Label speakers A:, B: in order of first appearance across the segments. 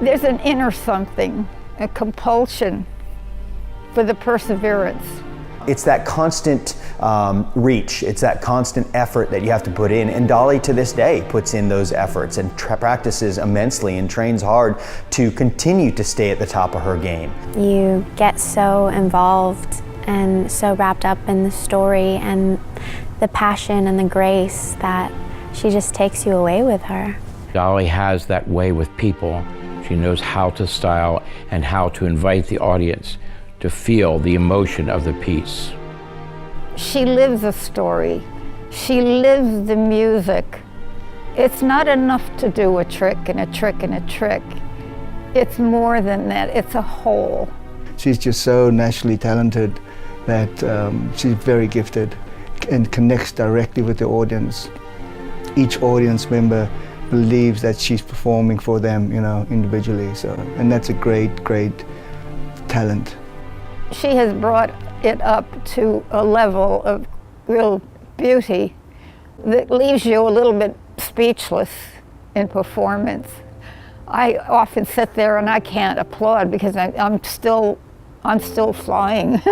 A: There's an inner something, a compulsion for the perseverance.
B: It's that constant reach, it's that constant effort that you have to put in, and Dolly to this day puts in those efforts and practices immensely and trains hard to continue to stay at the top of her game.
C: You get so involved and so wrapped up in the story and the passion and the grace that she just takes you away with her.
D: Dolly has that way with people. She knows how to style and how to invite the audience to feel the emotion of the piece.
A: She lives a story. She lives the music. It's not enough to do a trick and a trick and a trick. It's more than that. It's a whole.
E: She's just so naturally talented that she's very gifted and connects directly with the audience. Each audience member believes that she's performing for them, individually. And that's a great, great talent.
A: She has brought it up to a level of real beauty that leaves you a little bit speechless in performance. I often sit there and I can't applaud because I'm still flying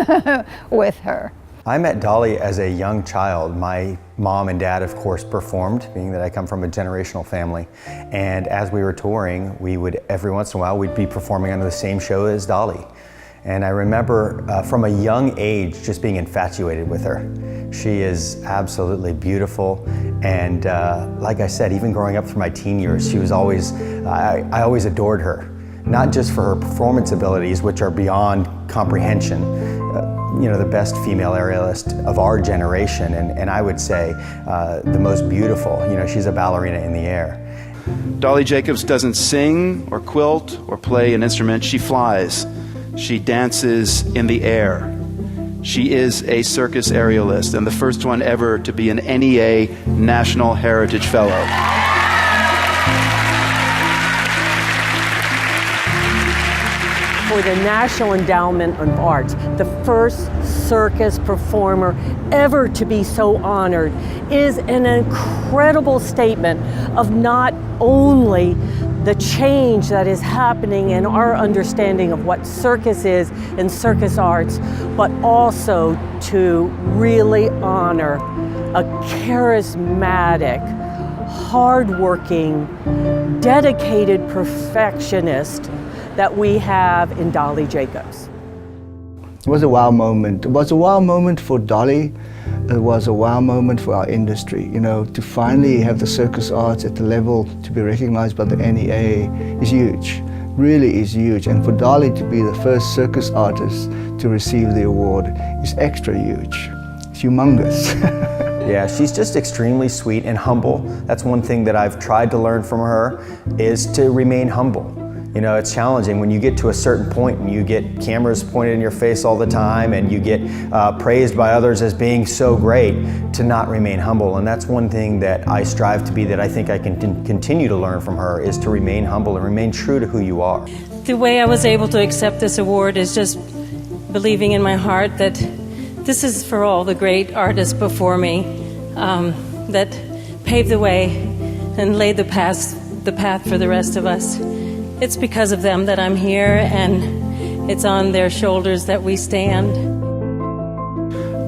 A: with her.
B: I met Dolly as a young child. My mom and dad, of course, performed, being that I come from a generational family. And as we were touring, we would, every once in a while, we'd be performing under the same show as Dolly. And I remember from a young age just being infatuated with her. She is absolutely beautiful. And like I said, even growing up through my teen years, she was always, I always adored her. Not just for her performance abilities, which are beyond comprehension. The best female aerialist of our generation, and I would say the most beautiful. She's a ballerina in the air.
F: Dolly Jacobs doesn't sing or quilt or play an instrument, she flies. She dances in the air. She is a circus aerialist and the first one ever to be an NEA National Heritage Fellow.
G: For the National Endowment of Arts, the first circus performer ever to be so honored, is an incredible statement of not only the change that is happening in our understanding of what circus is and circus arts, but also to really honor a charismatic, hardworking, dedicated perfectionist that we have in Dolly Jacobs.
E: It was a wow moment. It was a wow moment for Dolly. It was a wow moment for our industry. To finally have the circus arts at the level to be recognized by the NEA is huge, really is huge. And for Dolly to be the first circus artist to receive the award is extra huge. It's humongous.
B: Yeah, she's just extremely sweet and humble. That's one thing that I've tried to learn from her, is to remain humble. It's challenging when you get to a certain point and you get cameras pointed in your face all the time and you get praised by others as being so great, to not remain humble. And that's one thing that I strive to be, that I think I can continue to learn from her, is to remain humble and remain true to who you are.
H: The way I was able to accept this award is just believing in my heart that this is for all the great artists before me that paved the way and laid the path for the rest of us. It's because of them that I'm here, and it's on their shoulders that we stand.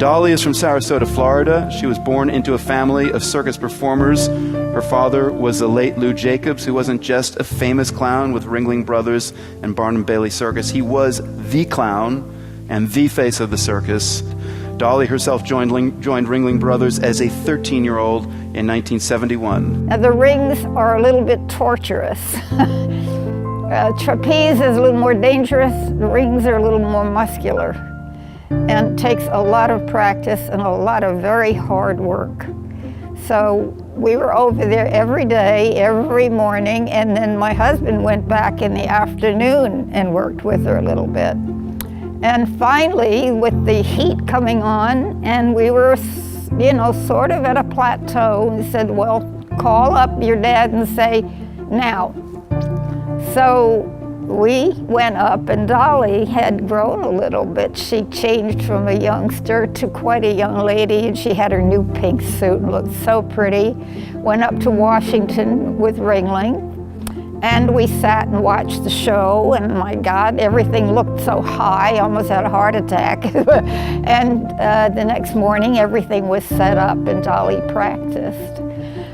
F: Dolly is from Sarasota, Florida. She was born into a family of circus performers. Her father was the late Lou Jacobs, who wasn't just a famous clown with Ringling Brothers and Barnum Bailey Circus. He was the clown and the face of the circus. Dolly herself joined Ringling Brothers as a 13-year-old in 1971.
A: Now, the rings are a little bit torturous. Trapeze is a little more dangerous. The rings are a little more muscular. And it takes a lot of practice and a lot of very hard work. So we were over there every day, every morning, and then my husband went back in the afternoon and worked with her a little bit. And finally, with the heat coming on, and we were, sort of at a plateau, he said, well, call up your dad and say, now. So we went up, and Dolly had grown a little bit. She changed from a youngster to quite a young lady, and she had her new pink suit and looked so pretty. Went up to Washington with Ringling, And we sat and watched the show, and my God, everything looked so high, I almost had a heart attack. And the next morning, everything was set up and Dolly practiced.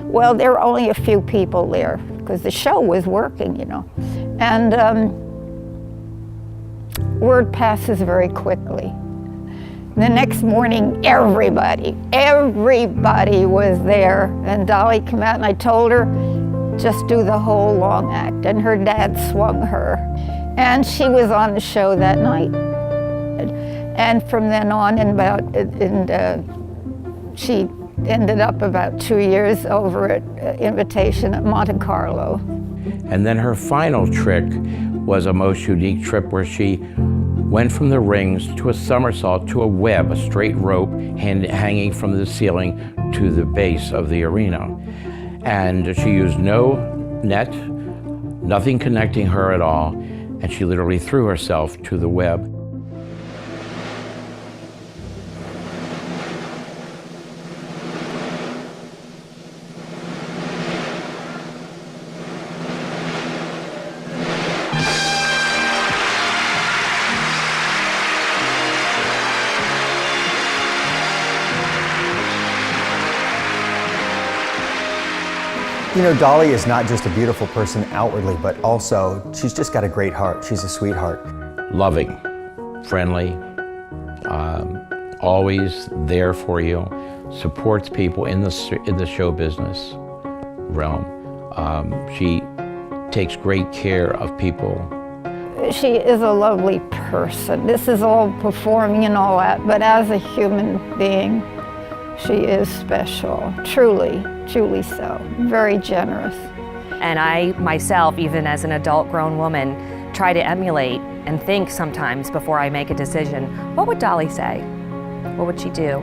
A: Well, there were only a few people there because the show was working, you know. And word passes very quickly. The next morning, everybody was there. And Dolly came out and I told her, just do the whole long act. And her dad swung her. And she was on the show that night. And from then on, she ended up about 2 years over at Invitation at Monte Carlo.
D: And then her final trick was a most unique trip where she went from the rings to a somersault to a web, a straight rope hanging from the ceiling to the base of the arena. And she used no net, nothing connecting her at all, and she literally threw herself to the web.
B: You know, Dolly is not just a beautiful person outwardly, but also she's just got a great heart. She's a sweetheart.
D: Loving, friendly, always there for you, supports people in the show business realm. She takes great care of people.
A: She is a lovely person. This is all performing and all that, but as a human being, she is special, truly, truly so. Very generous.
I: And I, myself, even as an adult grown woman, try to emulate and think sometimes before I make a decision, what would Dolly say? What would she do?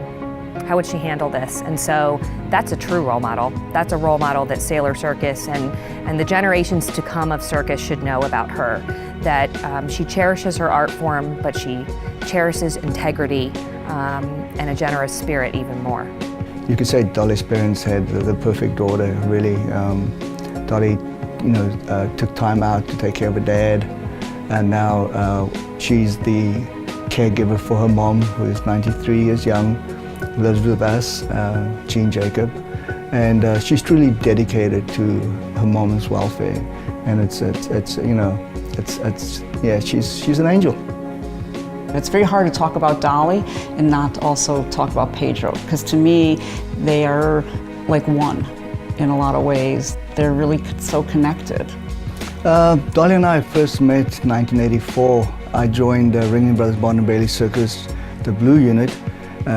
I: How would she handle this? And so that's a true role model. That's a role model that Sailor Circus and the generations to come of circus should know about her. That she cherishes her art form, but she cherishes integrity and a generous spirit even more.
E: You could say Dolly's parents had the perfect daughter, really. Dolly, took time out to take care of her dad, and now she's the caregiver for her mom, who is 93 years young, lives with us, Dolly Jacobs, and she's truly dedicated to her mom's welfare, and she's an angel.
J: It's very hard to talk about Dolly and not also talk about Pedro, because to me, they are like one in a lot of ways. They're really so connected.
E: Dolly and I first met in 1984. I joined Ringling Brothers Bond and Bailey Circus, the Blue Unit,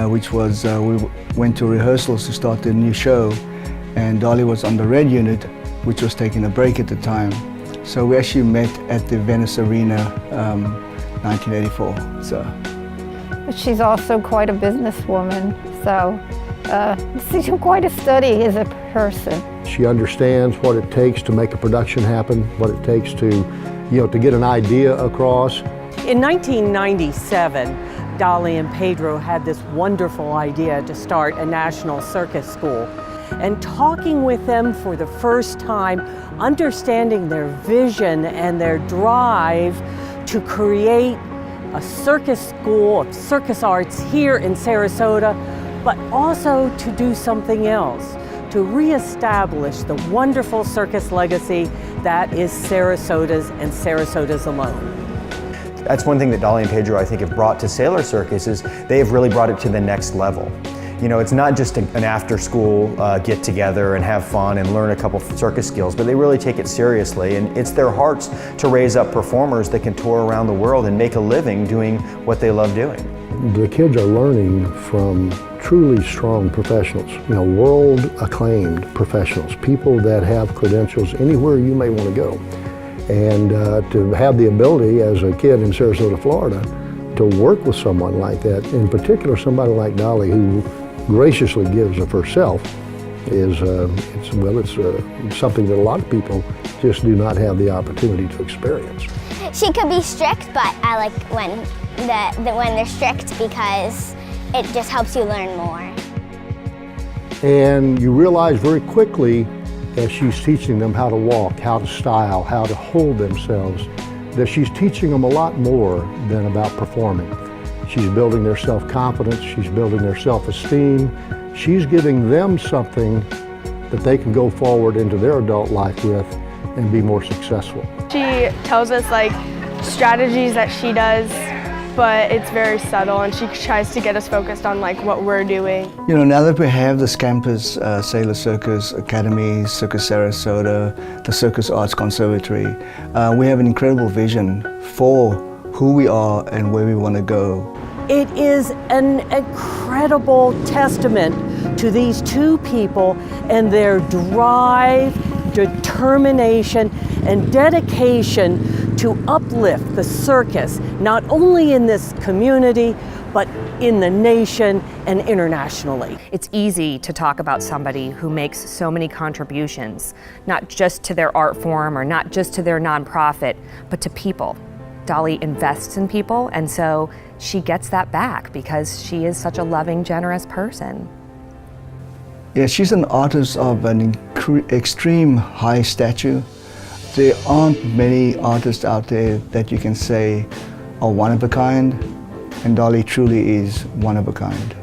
E: which was, we went to rehearsals to start the new show, and Dolly was on the Red Unit, which was taking a break at the time. So we actually met at the Venice Arena 1984.
A: But she's also quite a businesswoman, so she's quite a study as a person.
K: She understands what it takes to make a production happen, what it takes to, to get an idea across.
G: In 1997, Dolly and Pedro had this wonderful idea to start a national circus school. And talking with them for the first time, understanding their vision and their drive to create a circus school of circus arts here in Sarasota, but also to do something else, to reestablish the wonderful circus legacy that is Sarasota's and Sarasota's alone.
B: That's one thing that Dolly and Pedro, I think, have brought to Sailor Circus is they have really brought it to the next level. It's not just an after-school get-together and have fun and learn a couple circus skills, but they really take it seriously, and it's their hearts to raise up performers that can tour around the world and make a living doing what they love doing.
K: The kids are learning from truly strong professionals, world-acclaimed professionals, people that have credentials anywhere you may want to go. And to have the ability as a kid in Sarasota, Florida, to work with someone like that, in particular somebody like Dolly who graciously gives of herself, is it's something that a lot of people just do not have the opportunity to experience.
L: She could be strict, but I like when they're strict because it just helps you learn more.
K: And you realize very quickly as she's teaching them how to walk, how to style, how to hold themselves, that she's teaching them a lot more than about performing. She's building their self-confidence, she's building their self-esteem, she's giving them something that they can go forward into their adult life with and be more successful.
M: She tells us like strategies that she does, but it's very subtle, and she tries to get us focused on like what we're doing.
E: You know, now that we have this campus, Sailor Circus Academy, Circus Sarasota, the Circus Arts Conservatory, we have an incredible vision for who we are and where we want to go.
G: It is an incredible testament to these two people and their drive, determination, and dedication to uplift the circus, not only in this community, but in the nation and internationally.
I: It's easy to talk about somebody who makes so many contributions, not just to their art form or not just to their nonprofit, but to people. Dolly invests in people, and so she gets that back because she is such a loving, generous person.
E: Yeah, she's an artist of an extreme high stature. There aren't many artists out there that you can say are one of a kind, and Dolly truly is one of a kind.